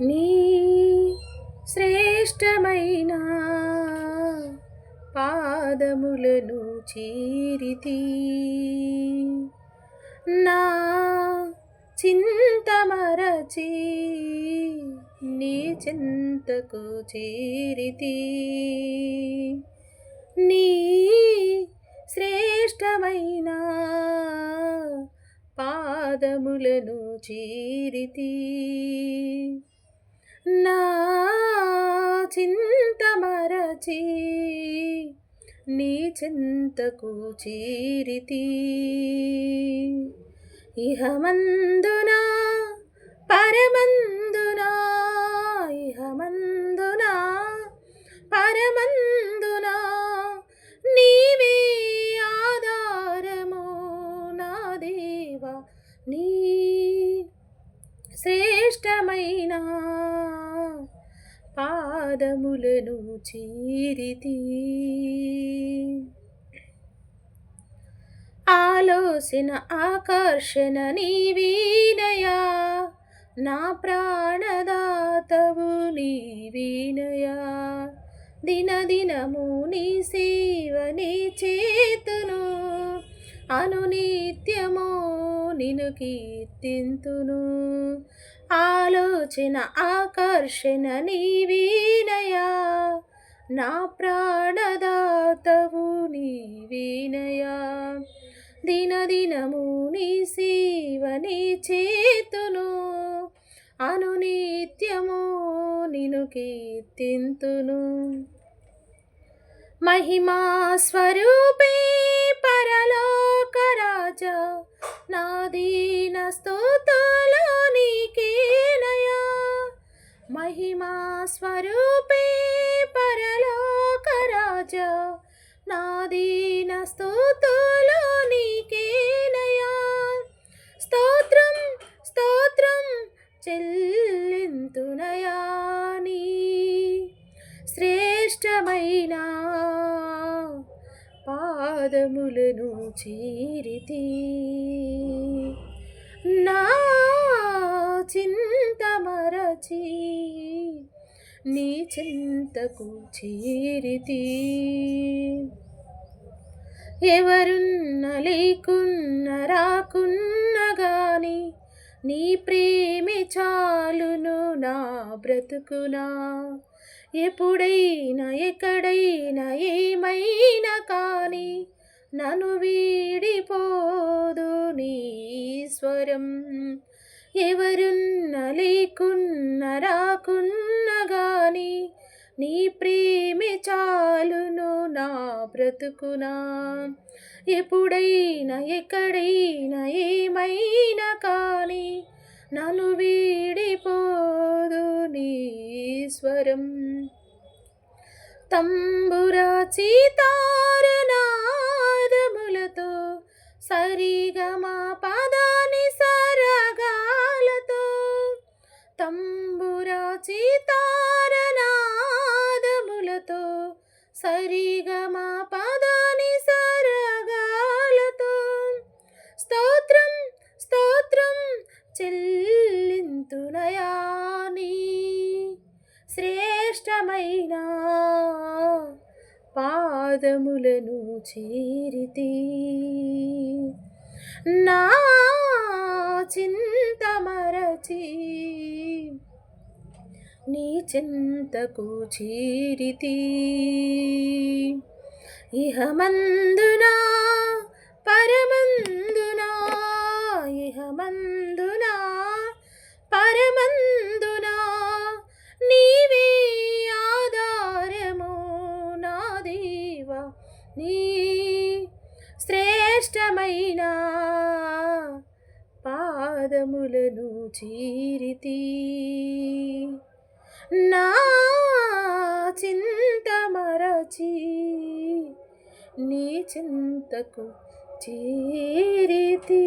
నీ శ్రేష్టమైన పాదములను చీరితి. నా చింతమరచి నీ చింతకు చేరితి. నీ శ్రేష్టమైన పాదములను చీరితి. నా చింతమరచి నీ చింతకు చేరితి. ఇహమందున పరమందున, ఇహమందున పరమందున నీవే ఆధారము నా దేవా. నీ శ్రేష్టమైన పాదములను చీరితి. ఆలోచన ఆకర్షణ నీవీనయా, నా ప్రాణదాతవు నీవీనయా. దినదినము నీ సేవనే చేతును, అనునిత్యము నిన్ను కీర్తింతును. ఆలోచన ఆకర్షణ నీవీనయా, నా ప్రాణదాతవు నీవీనయా. దినదినము నీ సేవనే చేతును, అనునిత్యము నిన్ను కీర్తింతును. మహిమా స్వరూపే పరలోక రాజా, నా దీన స్తుతులు నీకేనయా. మహిమా స్వరూపే పరలోక రాజా, నా దీన స్తుతులు నీకేనయా. స్తోత్రం స్తోత్రం చెల్లింతునయా. నీ శ్రేష్టమైన పాదములను చీరితి. నా చింతమరచి నీ చింతకు చేరితి. ఎవరున్న లేకున్న రాకున్న గాని నీ ప్రేమే చాలును నా బ్రతుకునా. ఎప్పుడైనా ఎక్కడైనా ఏమైనా కానీ నన్ను వీడిపోదు నీ స్వరం. ఎవరున్న లేకున్న రాకున్న గాని నీ ప్రేమే చాలును నా బ్రతుకునా. ఎప్పుడైనా ఎక్కడైనా ఏమైనా కానీ నన్ను వీడిపోదు నీ స్వరం. తంబురా చితార నాదములతో, సరిగమా పదాని సరగాలతో. తంబురా చితార నాదములతో, సరిగమా పదాని సరగాలతో. స్తోత్రం స్తోత్రం చెల్లింతునయా. నీ శ్రేష్టమైన పాదములను చేరితి. నా చింతమరచి నీ చింతకు చేరితి. ఇహమందున పరమందున, ఇహమందున పరమందున నీవే ఆధారము నా దేవా. నీ శ్రేష్టమైన పాదములను చీరితి. నా చింతమరచి నీ చింతకు చేరితి.